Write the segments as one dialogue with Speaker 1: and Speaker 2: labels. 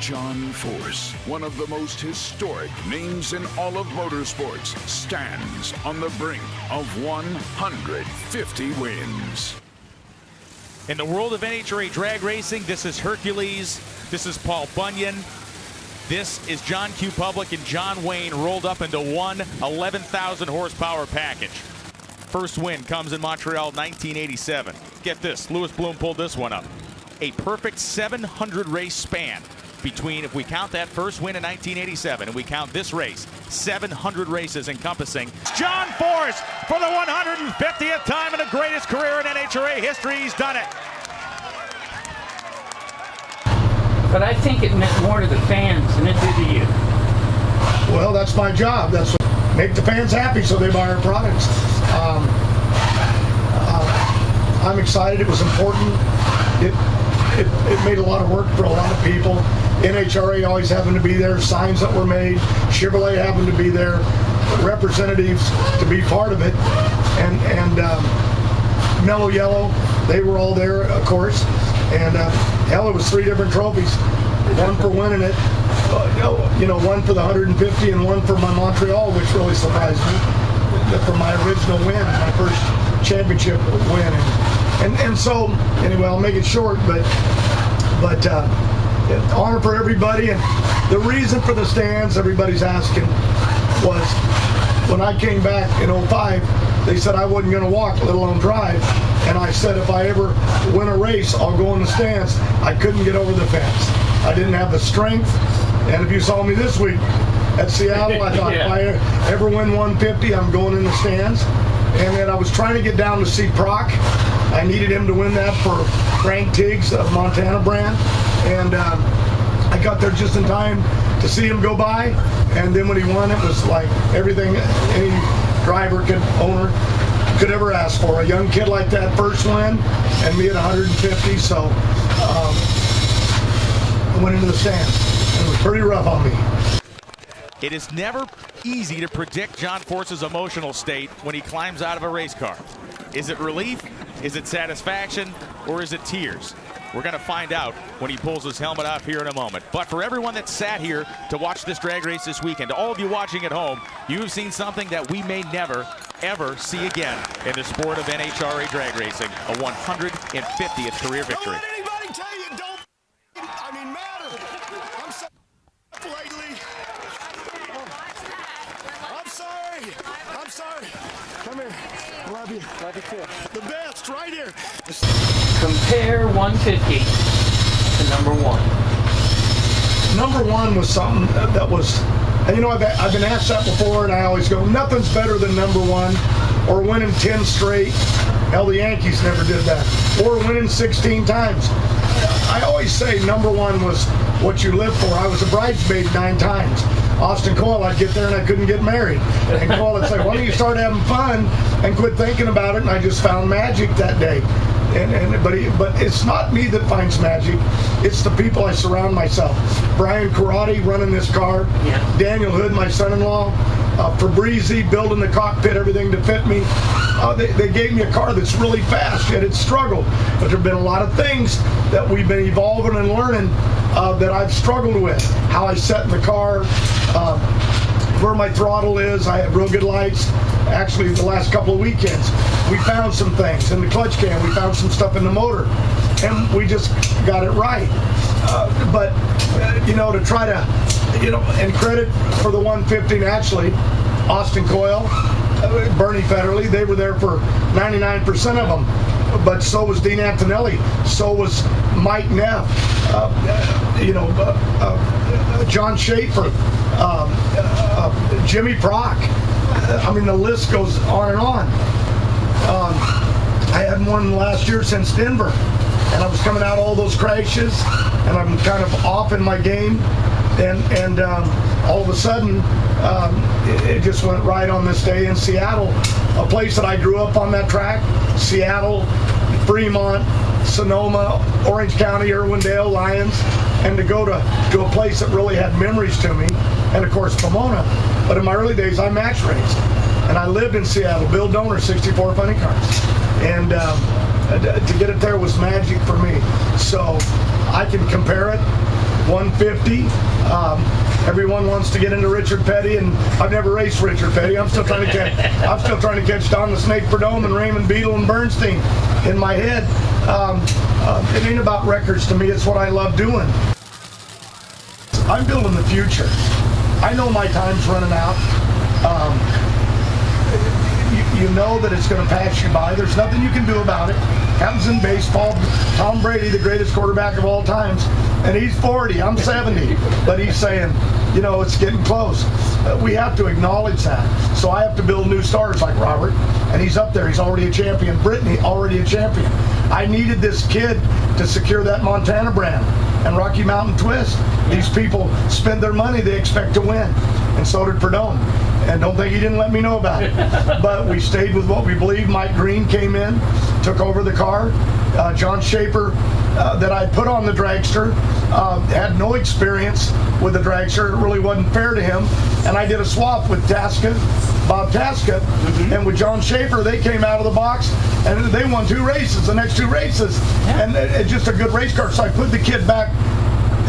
Speaker 1: John Force, one of the most historic names in all of motorsports, stands on the brink of 150 wins.
Speaker 2: In the world of NHRA drag racing, this is Hercules, this is Paul Bunyan, this is John Q. Public and John Wayne rolled up into one 11,000 horsepower package. First win comes in Montreal 1987. Get this, Louis Bloom pulled this one up. A perfect 700 race span between, if we count that first win in 1987 and we count this race, 700 races encompassing. John Force for the 150th time in the greatest career in NHRA history. He's done it.
Speaker 3: But I think it meant more to the fans than it did to you.
Speaker 4: Well, that's my job. That's what make the fans happy so they buy our products. I'm excited. It was important. It made a lot of work for a lot of people. NHRA always happened to be there. Signs that were made. Chevrolet happened to be there. Representatives to be part of it. And Mellow Yellow, they were all there, of course. And hell, it was 3 different trophies. One for winning it, one for the 150 and one for my Montreal, which really surprised me. For my original win, my first championship win. And so, anyway, I'll make it short, but honor for everybody. And the reason for the stands, everybody's asking, was when I came back in 05, they said I wasn't going to walk, let alone drive. And I said if I ever win a race, I'll go in the stands. I couldn't get over the fence. I didn't have the strength. And if you saw me this week at Seattle, I thought if I ever win 150, I'm going in the stands. And then I was trying to get down to see Proc. I needed him to win that for Frank Tiggs of Montana brand. And I got there just in time to see him go by. And then when he won, it was like everything any driver owner could ever ask for. A young kid like that, first win, and me at 150. So I went into the stands. It was pretty rough on me.
Speaker 2: It is never easy to predict John Force's emotional state when he climbs out of a race car. Is it relief? Is it satisfaction? Or is it tears? We're going to find out when he pulls his helmet off here in a moment. But for everyone that sat here to watch this drag race this weekend, to all of you watching at home, you've seen something that we may never, ever see again in the sport of NHRA drag racing, a 150th career victory.
Speaker 5: Don't let anybody tell you don't matter. I'm so lately. I'm sorry. Come here. Love you. Love you too. The best right here.
Speaker 3: Compare 150 to number 1.
Speaker 4: Number 1 was something that was, and I've been asked that before, and I always go, nothing's better than number 1 or winning 10 straight. Hell, the Yankees never did that. Or winning 16 times. I always say number 1 was what you live for. I was a bridesmaid 9 times. Austin Coyle, I'd get there and I couldn't get married. And Coyle would say, why don't you start having fun and quit thinking about it? And I just found magic that day. But it's not me that finds magic. It's the people I surround myself. Brian Karate running this car. Yeah. Daniel Hood, my son-in-law. Fabrizi building the cockpit, everything to fit me. They gave me a car that's really fast, yet it's struggled. But there have been a lot of things that we've been evolving and learning that I've struggled with. How I set in the car, where my throttle is. I have real good lights. Actually, the last couple of weekends, we found some things in the clutch can. We found some stuff in the motor, and we just got it right. But to try to, and credit for the 150, actually, Austin Coyle, Bernie Federley, they were there for 99% of them. But so was Dean Antonelli. So was Mike Neff. John Schaefer, Jimmy Proc. The list goes on and on. I hadn't won last year since Denver, and I was coming out all those crashes, and I'm kind of off in my game, and all of a sudden, it just went right on this day in Seattle, a place that I grew up on that track. Seattle, Fremont, Sonoma, Orange County, Irwindale, Lyons, and to go to a place that really had memories to me, and of course Pomona. But in my early days, I match raced, and I lived in Seattle. Bill Donor, 64 funny cars, and to get it there was magic for me. So I can compare it. 150. Everyone wants to get into Richard Petty, and I've never raced Richard Petty. I'm still trying to catch Don the Snake Perdome and Raymond Beadle and Bernstein in my head. It ain't about records to me. It's what I love doing. I'm building the future. I know my time's running out. You know that it's going to pass you by. There's nothing you can do about it. Happens in baseball. Tom Brady, the greatest quarterback of all times, and he's 40. I'm 70, but he's saying, you know, it's getting close. We have to acknowledge that. So I have to build new stars like Robert, and he's up there. He's already a champion. Brittany, already a champion. I needed this kid to secure that Montana brand and Rocky Mountain Twist. These people spend their money, they expect to win. And so did Perdome. And don't think he didn't let me know about it. But we stayed with what we believed. Mike Green came in, took over the car. John Schaefer, that I put on the dragster, had no experience with the dragster. It really wasn't fair to him. And I did a swap with Bob Tasca, and with John Schaefer, they came out of the box, and they won 2 races, the next 2 races. And it's just a good race car. So I put the kid back.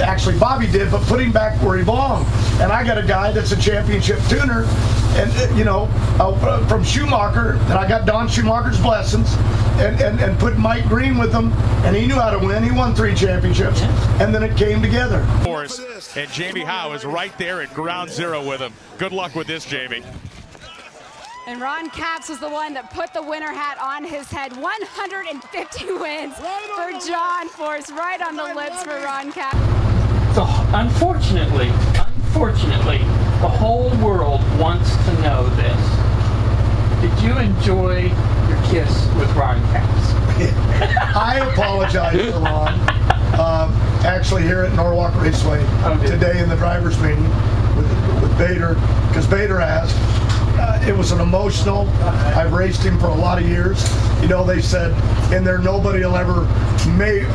Speaker 4: Actually, Bobby did, but put him back where he belonged. And I got a guy that's a championship tuner, and you know, from Schumacher, and I got Don Schumacher's blessings, and put Mike Green with him, and he knew how to win. He won 3 championships, and then it came together.
Speaker 2: And Jamie Howe is right there at ground zero with him. Good luck with this, Jamie.
Speaker 6: And Ron Capps was the one that put the winner hat on his head. 150 wins for John Force, right on the lips for Ron Capps.
Speaker 3: So unfortunately, the whole world wants to know this. Did you enjoy your kiss with Ron Capps?
Speaker 4: I apologize to Ron. Actually, here at Norwalk Raceway today in the driver's meeting with Bader, because Bader asked. It was an emotional. I've raced him for a lot of years. You know, they said in there nobody will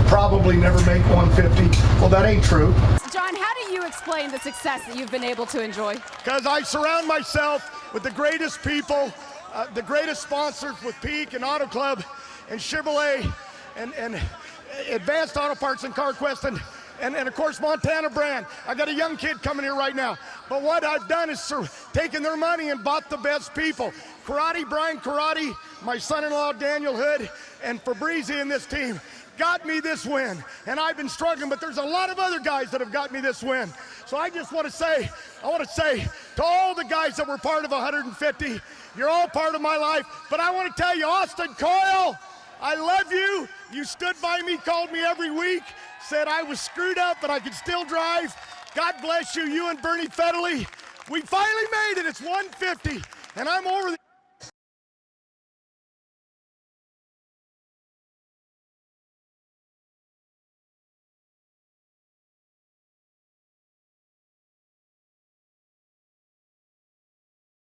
Speaker 4: probably never make 150. Well, that ain't true.
Speaker 6: John, how do you explain the success that you've been able to enjoy?
Speaker 5: Because I surround myself with the greatest people, the greatest sponsors with Peak and Auto Club and Chevrolet and Advanced Auto Parts and CarQuest and of course Montana brand. I got a young kid coming here right now. But what I've done is taken their money and bought the best people. Brian Karate, my son-in-law Daniel Hood, and Fabrizi in this team got me this win. And I've been struggling, but there's a lot of other guys that have got me this win. So I just want to say, to all the guys that were part of 150, you're all part of my life. But I want to tell you, Austin Coyle, I love you. You stood by me, called me every week, said I was screwed up, but I could still drive. God bless you, you and Bernie Fedley. We finally made it. It's 150, and I'm over the